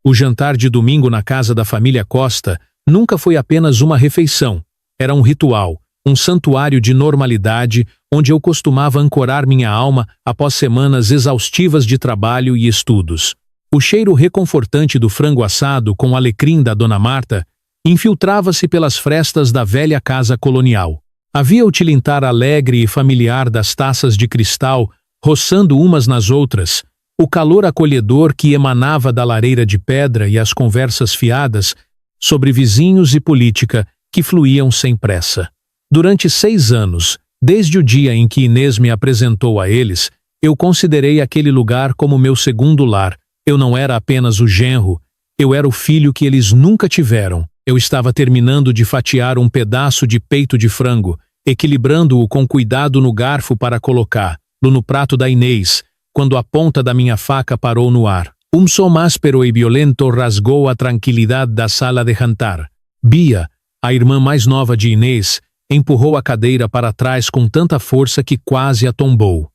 O jantar de domingo na casa da família Costa nunca foi apenas uma refeição. Era um ritual, um santuário de normalidade onde eu costumava ancorar minha alma após semanas exaustivas de trabalho e estudos. O cheiro reconfortante do frango assado com alecrim da Dona Marta infiltrava-se pelas frestas da velha casa colonial. Havia o tilintar alegre e familiar das taças de cristal roçando umas nas outras, o calor acolhedor que emanava da lareira de pedra e as conversas fiadas sobre vizinhos e política que fluíam sem pressa. Durante 6 anos, desde o dia em que Inês me apresentou a eles, eu considerei aquele lugar como meu segundo lar. Eu não era apenas o genro, eu era o filho que eles nunca tiveram. Eu estava terminando de fatiar um pedaço de peito de frango, equilibrando-o com cuidado no garfo para colocá-lo no prato da Inês, quando a ponta da minha faca parou no ar. Um som áspero e violento rasgou a tranquilidade da sala de jantar. Bia, a irmã mais nova de Inês, empurrou a cadeira para trás com tanta força que quase a tombou.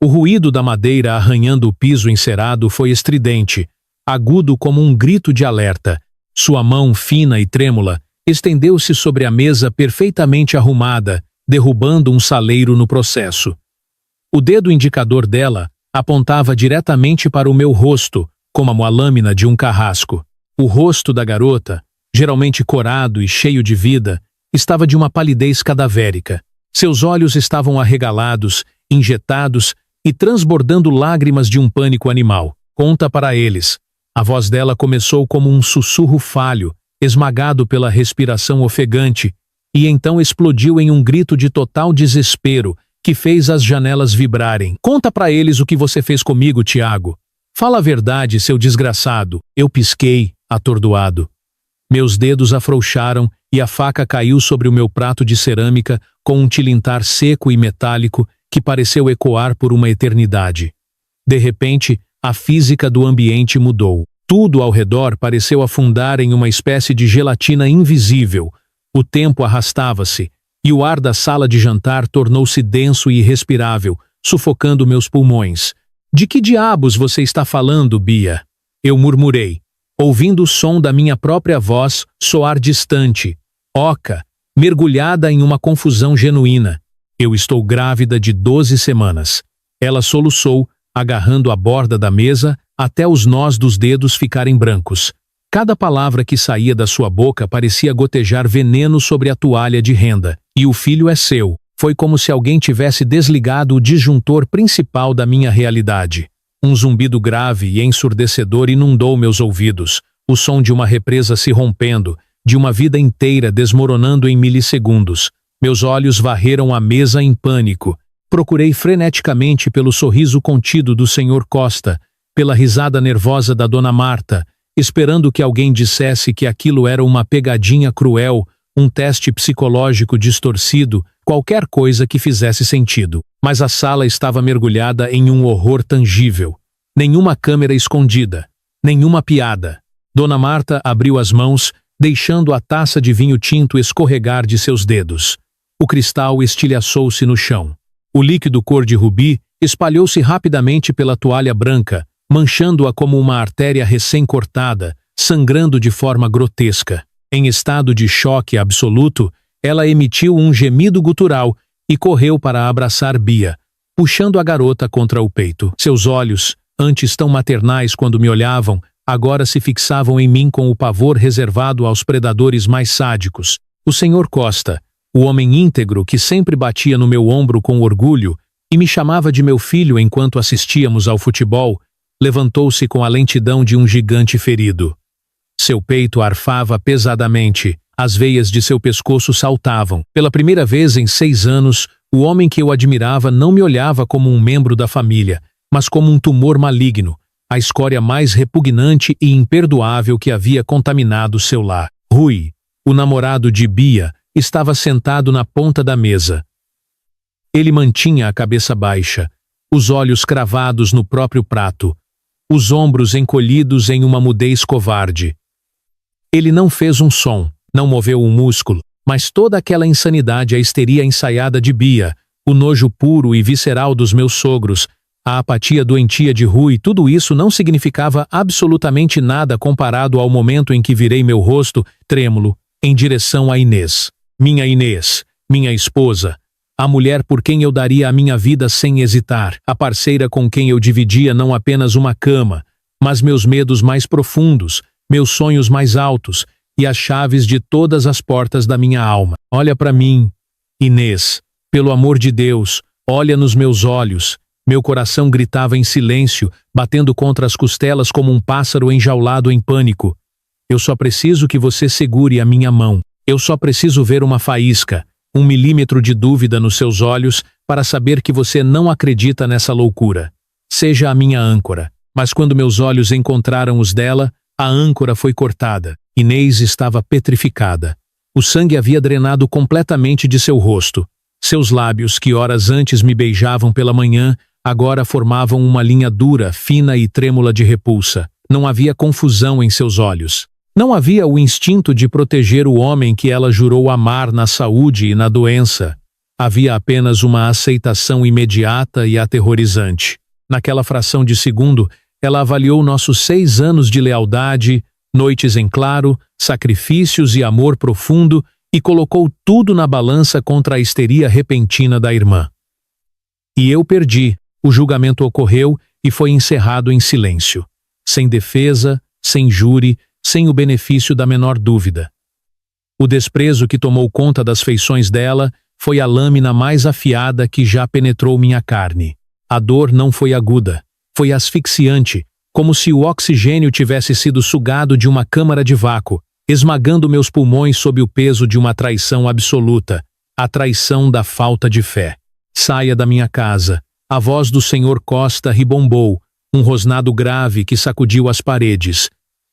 O ruído da madeira arranhando o piso encerado foi estridente, agudo como um grito de alerta. Sua mão fina e trêmula estendeu-se sobre a mesa perfeitamente arrumada, derrubando um saleiro no processo. O dedo indicador dela apontava diretamente para o meu rosto, como a lâmina de um carrasco. O rosto da garota, geralmente corado e cheio de vida, estava de uma palidez cadavérica. Seus olhos estavam arregalados, injetados e transbordando lágrimas de um pânico animal. Conta para eles. A voz dela começou como um sussurro falho, esmagado pela respiração ofegante, e então explodiu em um grito de total desespero que fez as janelas vibrarem. Conta para eles o que você fez comigo, Tiago. Fala a verdade, seu desgraçado. Eu pisquei, atordoado. Meus dedos afrouxaram e a faca caiu sobre o meu prato de cerâmica com um tilintar seco e metálico que pareceu ecoar por uma eternidade. De repente, a física do ambiente mudou. Tudo ao redor pareceu afundar em uma espécie de gelatina invisível. O tempo arrastava-se, e o ar da sala de jantar tornou-se denso e irrespirável, sufocando meus pulmões. De que diabos você está falando, Bia? Eu murmurei, ouvindo o som da minha própria voz soar distante, oca, mergulhada em uma confusão genuína. Eu estou grávida de 12 semanas. Ela soluçou, agarrando a borda da mesa até os nós dos dedos ficarem brancos. Cada palavra que saía da sua boca parecia gotejar veneno sobre a toalha de renda. E o filho é seu. Foi como se alguém tivesse desligado o disjuntor principal da minha realidade. Um zumbido grave e ensurdecedor inundou meus ouvidos, o som de uma represa se rompendo, de uma vida inteira desmoronando em milissegundos. Meus olhos varreram a mesa em pânico. Procurei freneticamente pelo sorriso contido do Sr. Costa, pela risada nervosa da Dona Marta, esperando que alguém dissesse que aquilo era uma pegadinha cruel, um teste psicológico distorcido, qualquer coisa que fizesse sentido. Mas a sala estava mergulhada em um horror tangível. Nenhuma câmera escondida, nenhuma piada. Dona Marta abriu as mãos, deixando a taça de vinho tinto escorregar de seus dedos. O cristal estilhaçou-se no chão. O líquido cor de rubi espalhou-se rapidamente pela toalha branca, manchando-a como uma artéria recém-cortada, sangrando de forma grotesca. Em estado de choque absoluto, ela emitiu um gemido gutural e correu para abraçar Bia, puxando a garota contra o peito. Seus olhos, antes tão maternais quando me olhavam, agora se fixavam em mim com o pavor reservado aos predadores mais sádicos. O Sr. Costa, o homem íntegro que sempre batia no meu ombro com orgulho e me chamava de meu filho enquanto assistíamos ao futebol, levantou-se com a lentidão de um gigante ferido. Seu peito arfava pesadamente, as veias de seu pescoço saltavam. Pela primeira vez em 6 anos, o homem que eu admirava não me olhava como um membro da família, mas como um tumor maligno, a escória mais repugnante e imperdoável que havia contaminado seu lar. Rui, o namorado de Bia, estava sentado na ponta da mesa. Ele mantinha a cabeça baixa, os olhos cravados no próprio prato, os ombros encolhidos em uma mudez covarde. Ele não fez um som, não moveu um músculo, mas toda aquela insanidade, a histeria ensaiada de Bia, o nojo puro e visceral dos meus sogros, A apatia doentia de Rui, tudo isso não significava absolutamente nada comparado ao momento em que virei meu rosto, trêmulo, em direção a Inês. Minha Inês, minha esposa, a mulher por quem eu daria a minha vida sem hesitar, a parceira com quem eu dividia não apenas uma cama, mas meus medos mais profundos, meus sonhos mais altos e as chaves de todas as portas da minha alma. Olha para mim, Inês, pelo amor de Deus, olha nos meus olhos. Meu coração gritava em silêncio, batendo contra as costelas como um pássaro enjaulado em pânico. Eu só preciso que você segure a minha mão. Eu só preciso ver uma faísca, 1 milímetro de dúvida nos seus olhos para saber que você não acredita nessa loucura. Seja a minha âncora. Mas quando meus olhos encontraram os dela, a âncora foi cortada. Inês estava petrificada. O sangue havia drenado completamente de seu rosto. Seus lábios, que horas antes me beijavam pela manhã, agora formavam uma linha dura, fina e trêmula de repulsa. Não havia confusão em seus olhos. Não havia o instinto de proteger o homem que ela jurou amar na saúde e na doença. Havia apenas uma aceitação imediata e aterrorizante. Naquela fração de segundo, ela avaliou nossos 6 anos de lealdade, noites em claro, sacrifícios e amor profundo e colocou tudo na balança contra a histeria repentina da irmã. E eu perdi. O julgamento ocorreu e foi encerrado em silêncio. Sem defesa, sem júri, sem o benefício da menor dúvida. O desprezo que tomou conta das feições dela foi a lâmina mais afiada que já penetrou minha carne. A dor não foi aguda, foi asfixiante, como se o oxigênio tivesse sido sugado de uma câmara de vácuo, esmagando meus pulmões sob o peso de uma traição absoluta, a traição da falta de fé. Saia da minha casa. A voz do Sr. Costa ribombou, um rosnado grave que sacudiu as paredes.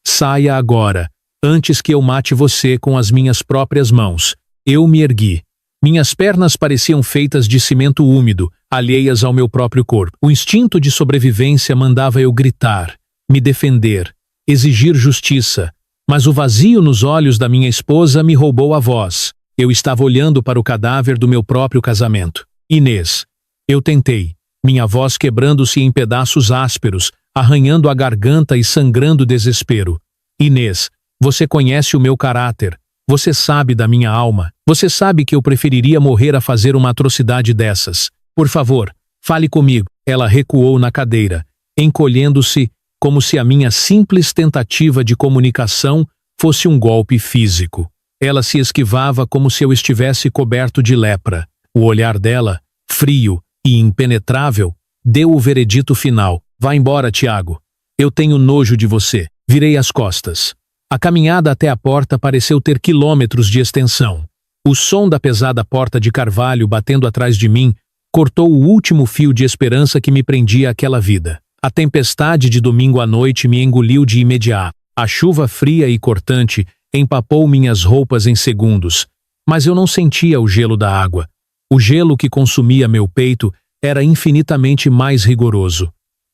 Saia agora, antes que eu mate você com as minhas próprias mãos. Eu me ergui. Minhas pernas pareciam feitas de cimento úmido, alheias ao meu próprio corpo. O instinto de sobrevivência mandava eu gritar, me defender, exigir justiça. Mas o vazio nos olhos da minha esposa me roubou a voz. Eu estava olhando para o cadáver do meu próprio casamento. Inês. Eu tentei, minha voz quebrando-se em pedaços ásperos, arranhando a garganta e sangrando desespero. Inês, você conhece o meu caráter. Você sabe da minha alma. Você sabe que eu preferiria morrer a fazer uma atrocidade dessas. Por favor, fale comigo. Ela recuou na cadeira, encolhendo-se como se a minha simples tentativa de comunicação fosse um golpe físico. Ela se esquivava como se eu estivesse coberto de lepra. O olhar dela, frio e impenetrável, deu o veredito final. Vá embora, Tiago. Eu tenho nojo de você. Virei as costas. A caminhada até a porta pareceu ter quilômetros de extensão. O som da pesada porta de carvalho batendo atrás de mim cortou o último fio de esperança que me prendia àquela vida. A tempestade de domingo à noite me engoliu de imediato. A chuva fria e cortante empapou minhas roupas em segundos, mas eu não sentia o gelo da água. O gelo que consumia meu peito era infinitamente mais rigoroso.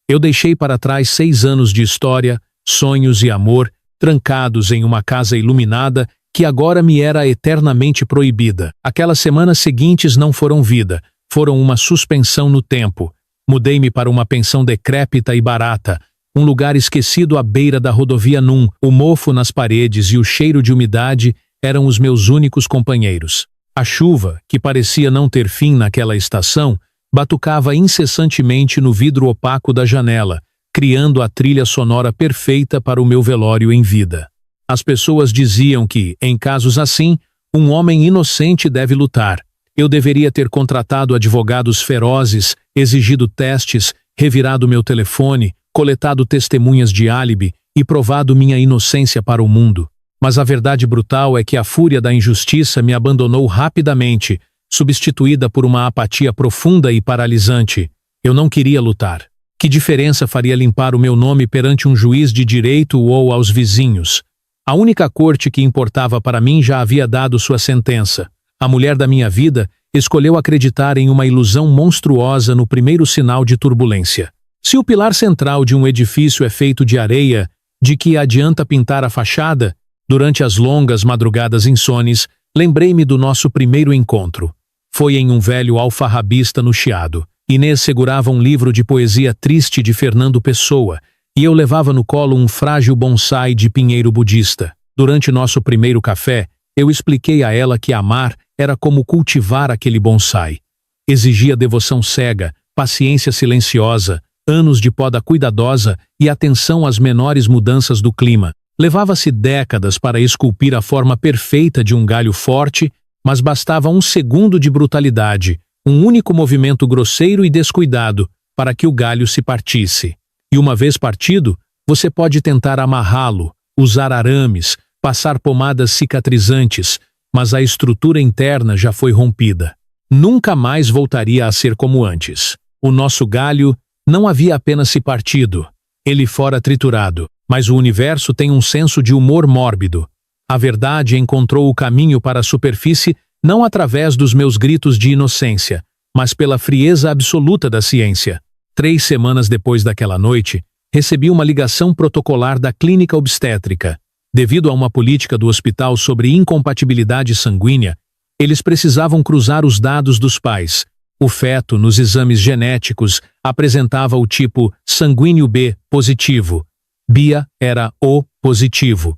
Eu deixei para trás 6 anos de história, sonhos e amor, trancados em uma casa iluminada que agora me era eternamente proibida. Aquelas semanas seguintes não foram vida, foram uma suspensão no tempo. Mudei-me para uma pensão decrépita e barata, um lugar esquecido à beira da rodovia Num. O mofo nas paredes e o cheiro de umidade eram os meus únicos companheiros. A chuva, que parecia não ter fim naquela estação, batucava incessantemente no vidro opaco da janela, criando a trilha sonora perfeita para o meu velório em vida. As pessoas diziam que, em casos assim, um homem inocente deve lutar. Eu deveria ter contratado advogados ferozes, exigido testes, revirado meu telefone, coletado testemunhas de álibi e provado minha inocência para o mundo. Mas a verdade brutal é que a fúria da injustiça me abandonou rapidamente, substituída por uma apatia profunda e paralisante. Eu não queria lutar. Que diferença faria limpar o meu nome perante um juiz de direito ou aos vizinhos? A única corte que importava para mim já havia dado sua sentença. A mulher da minha vida escolheu acreditar em uma ilusão monstruosa no primeiro sinal de turbulência. Se o pilar central de um edifício é feito de areia, de que adianta pintar a fachada? Durante as longas madrugadas insones, lembrei-me do nosso primeiro encontro. Foi em um velho alfarrabista no Chiado. Inês segurava um livro de poesia triste de Fernando Pessoa, e eu levava no colo um frágil bonsai de pinheiro budista. Durante nosso primeiro café, eu expliquei a ela que amar era como cultivar aquele bonsai. Exigia devoção cega, paciência silenciosa, anos de poda cuidadosa e atenção às menores mudanças do clima. Levava-se décadas para esculpir a forma perfeita de um galho forte, mas bastava um segundo de brutalidade, um único movimento grosseiro e descuidado para que o galho se partisse. E uma vez partido, você pode tentar amarrá-lo, usar arames, passar pomadas cicatrizantes, mas a estrutura interna já foi rompida. Nunca mais voltaria a ser como antes. O nosso galho não havia apenas se partido, ele fora triturado, mas o universo tem um senso de humor mórbido. A verdade encontrou o caminho para a superfície não através dos meus gritos de inocência, mas pela frieza absoluta da ciência. 3 semanas depois daquela noite, recebi uma ligação protocolar da clínica obstétrica. Devido a uma política do hospital sobre incompatibilidade sanguínea, eles precisavam cruzar os dados dos pais. O feto, nos exames genéticos, apresentava o tipo sanguíneo B positivo. Bia era O positivo.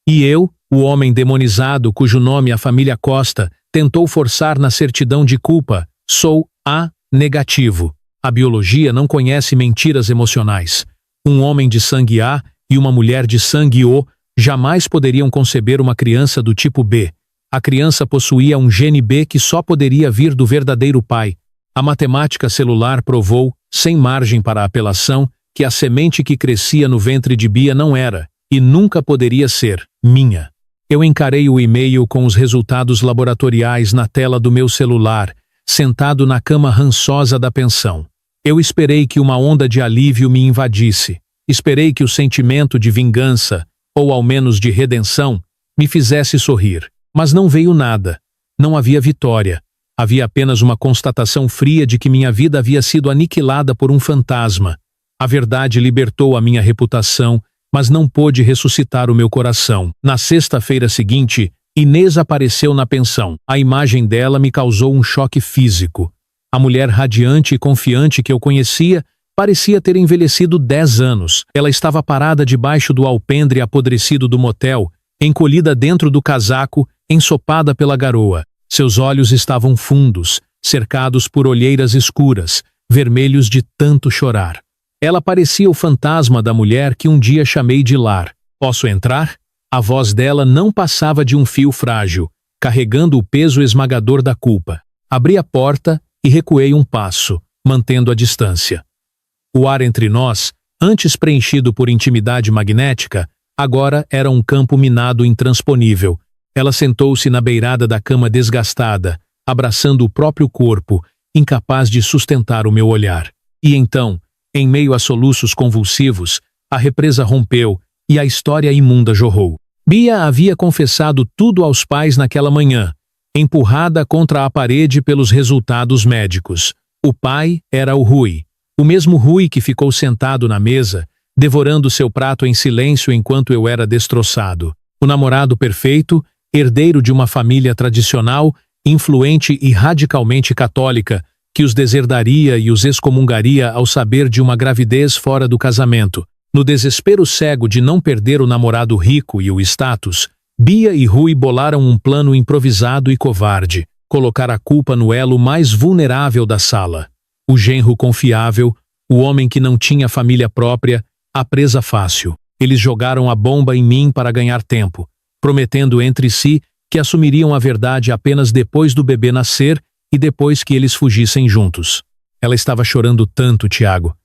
E eu, o homem demonizado cujo nome a família Costa tentou forçar na certidão de culpa, sou A negativo. A biologia não conhece mentiras emocionais. Um homem de sangue A e uma mulher de sangue O jamais poderiam conceber uma criança do tipo B. A criança possuía um gene B que só poderia vir do verdadeiro pai. A matemática celular provou, sem margem para apelação, que a semente que crescia no ventre de Bia não era, e nunca poderia ser, minha. Eu encarei o e-mail com os resultados laboratoriais na tela do meu celular, sentado na cama rançosa da pensão. Eu esperei que uma onda de alívio me invadisse. Esperei que o sentimento de vingança, ou ao menos de redenção, me fizesse sorrir. Mas não veio nada. Não havia vitória. Havia apenas uma constatação fria de que minha vida havia sido aniquilada por um fantasma. A verdade libertou a minha reputação, mas não pôde ressuscitar o meu coração. Na sexta-feira seguinte, Inês apareceu na pensão. A imagem dela me causou um choque físico. A mulher radiante e confiante que eu conhecia parecia ter envelhecido 10 anos. Ela estava parada debaixo do alpendre apodrecido do motel, encolhida dentro do casaco, ensopada pela garoa. Seus olhos estavam fundos, cercados por olheiras escuras, vermelhos de tanto chorar. Ela parecia o fantasma da mulher que um dia chamei de lar. Posso entrar? A voz dela não passava de um fio frágil, carregando o peso esmagador da culpa. Abri a porta e recuei um passo, mantendo a distância. O ar entre nós, antes preenchido por intimidade magnética, agora era um campo minado intransponível. Ela sentou-se na beirada da cama desgastada, abraçando o próprio corpo, incapaz de sustentar o meu olhar. E então, em meio a soluços convulsivos, a represa rompeu e a história imunda jorrou. Bia havia confessado tudo aos pais naquela manhã, empurrada contra a parede pelos resultados médicos. O pai era o Rui, o mesmo Rui que ficou sentado na mesa, devorando seu prato em silêncio enquanto eu era destroçado. O namorado perfeito, herdeiro de uma família tradicional, influente e radicalmente católica, que os deserdaria e os excomungaria ao saber de uma gravidez fora do casamento. No desespero cego de não perder o namorado rico e o status, Bia e Rui bolaram um plano improvisado e covarde: colocar a culpa no elo mais vulnerável da sala. O genro confiável, o homem que não tinha família própria, a presa fácil. Eles jogaram a bomba em mim para ganhar tempo, prometendo entre si que assumiriam a verdade apenas depois do bebê nascer e depois que eles fugissem juntos. Ela estava chorando tanto, Tiago.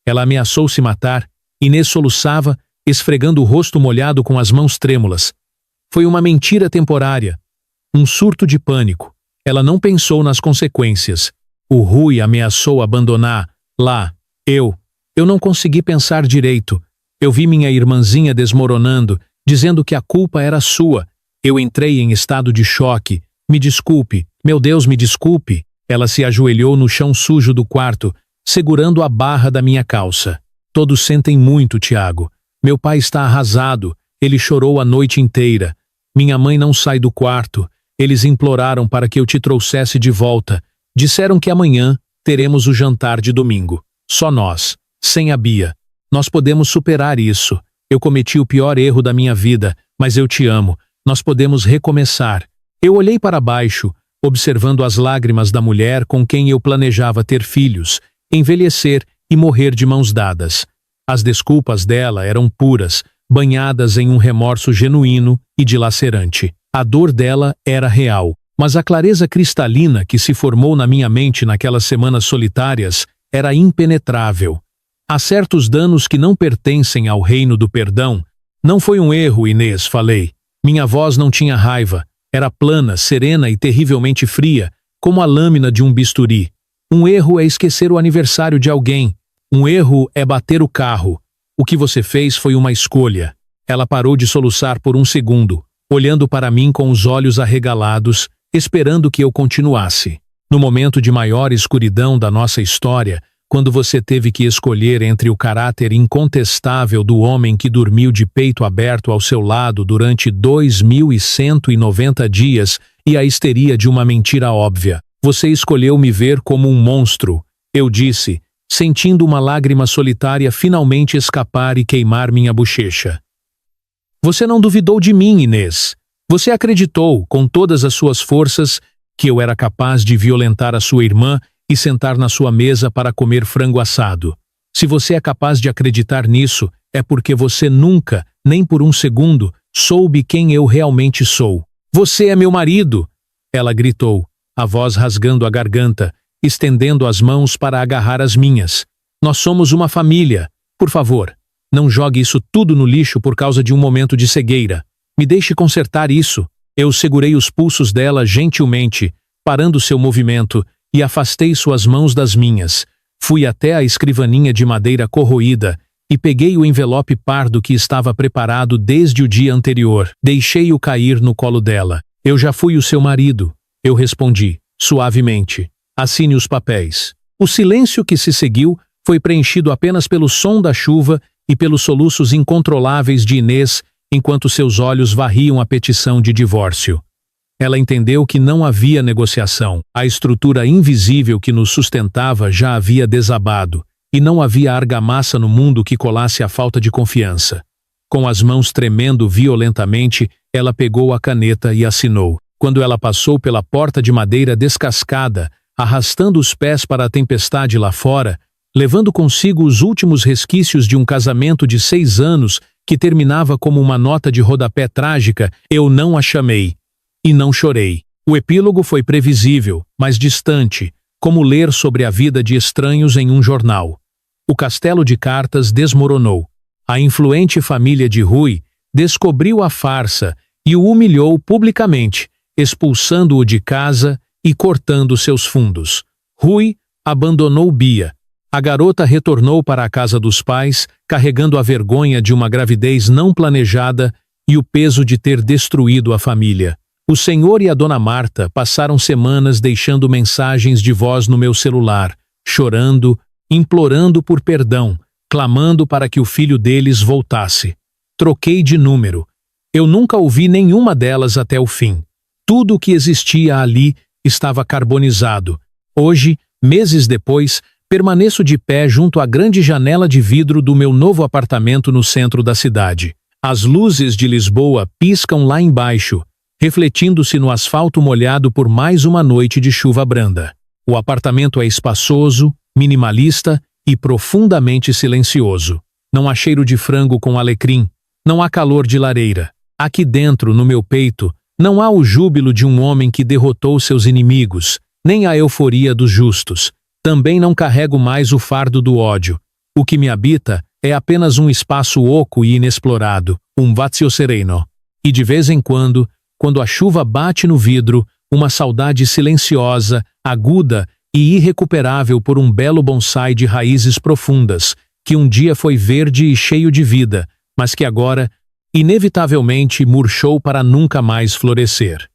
Ela ameaçou se matar. Inês soluçava, esfregando o rosto molhado com as mãos trêmulas. Foi uma mentira temporária. Um surto de pânico. Ela não pensou nas consequências. O Rui ameaçou abandonar. Lá, eu não consegui pensar direito. Eu vi minha irmãzinha desmoronando, dizendo que a culpa era sua. Eu entrei em estado de choque. Me desculpe, meu Deus, me desculpe. Ela se ajoelhou no chão sujo do quarto, segurando a barra da minha calça. Todos sentem muito, Tiago. Meu pai está arrasado. Ele chorou a noite inteira. Minha mãe não sai do quarto. Eles imploraram para que eu te trouxesse de volta. Disseram que amanhã, teremos o jantar de domingo. Só nós, sem a Bia. Nós podemos superar isso. Eu cometi o pior erro da minha vida, mas eu te amo. Nós podemos recomeçar. Eu olhei para baixo, observando as lágrimas da mulher com quem eu planejava ter filhos, envelhecer e morrer de mãos dadas. As desculpas dela eram puras, banhadas em um remorso genuíno e dilacerante. A dor dela era real, mas a clareza cristalina que se formou na minha mente naquelas semanas solitárias era impenetrável. Há certos danos que não pertencem ao reino do perdão. Não foi um erro, Inês, falei. Minha voz não tinha raiva. Era plana, serena e terrivelmente fria, como a lâmina de um bisturi. Um erro é esquecer o aniversário de alguém. Um erro é bater o carro. O que você fez foi uma escolha. Ela parou de soluçar por um segundo, olhando para mim com os olhos arregalados, esperando que eu continuasse. No momento de maior escuridão da nossa história, quando você teve que escolher entre o caráter incontestável do homem que dormiu de peito aberto ao seu lado durante 2190 dias e a histeria de uma mentira óbvia, você escolheu me ver como um monstro, eu disse, sentindo uma lágrima solitária finalmente escapar e queimar minha bochecha. Você não duvidou de mim, Inês. Você acreditou, com todas as suas forças, que eu era capaz de violentar a sua irmã e sentar na sua mesa para comer frango assado. Se você é capaz de acreditar nisso, é porque você nunca, nem por um segundo, soube quem eu realmente sou. Você é meu marido! Ela gritou, a voz rasgando a garganta, estendendo as mãos para agarrar as minhas. Nós somos uma família. Por favor, não jogue isso tudo no lixo por causa de um momento de cegueira. Me deixe consertar isso. Eu segurei os pulsos dela gentilmente, parando seu movimento, e afastei suas mãos das minhas. Fui até a escrivaninha de madeira corroída e peguei o envelope pardo que estava preparado desde o dia anterior. Deixei-o cair no colo dela. Eu já fui o seu marido, eu respondi, suavemente. Assine os papéis. O silêncio que se seguiu foi preenchido apenas pelo som da chuva e pelos soluços incontroláveis de Inês enquanto seus olhos varriam a petição de divórcio. Ela entendeu que não havia negociação. A estrutura invisível que nos sustentava já havia desabado, e não havia argamassa no mundo que colasse a falta de confiança. Com as mãos tremendo violentamente, ela pegou a caneta e assinou. Quando ela passou pela porta de madeira descascada, arrastando os pés para a tempestade lá fora, levando consigo os últimos resquícios de um casamento de 6 anos que terminava como uma nota de rodapé trágica, eu não a chamei. E não chorei. O epílogo foi previsível, mas distante, como ler sobre a vida de estranhos em um jornal. O castelo de cartas desmoronou. A influente família de Rui descobriu a farsa e o humilhou publicamente, expulsando-o de casa e cortando seus fundos. Rui abandonou Bia. A garota retornou para a casa dos pais, carregando a vergonha de uma gravidez não planejada e o peso de ter destruído a família. O senhor e a dona Marta passaram semanas deixando mensagens de voz no meu celular, chorando, implorando por perdão, clamando para que o filho deles voltasse. Troquei de número. Eu nunca ouvi nenhuma delas até o fim. Tudo o que existia ali estava carbonizado. Hoje, meses depois, permaneço de pé junto à grande janela de vidro do meu novo apartamento no centro da cidade. As luzes de Lisboa piscam lá embaixo, refletindo-se no asfalto molhado por mais uma noite de chuva branda. O apartamento é espaçoso, minimalista e profundamente silencioso. Não há cheiro de frango com alecrim, não há calor de lareira. Aqui dentro, no meu peito, não há o júbilo de um homem que derrotou seus inimigos, nem a euforia dos justos. Também não carrego mais o fardo do ódio. O que me habita é apenas um espaço oco e inexplorado, um vazio sereno. E de vez em quando a chuva bate no vidro, uma saudade silenciosa, aguda e irrecuperável por um belo bonsai de raízes profundas, que um dia foi verde e cheio de vida, mas que agora, inevitavelmente, murchou para nunca mais florescer.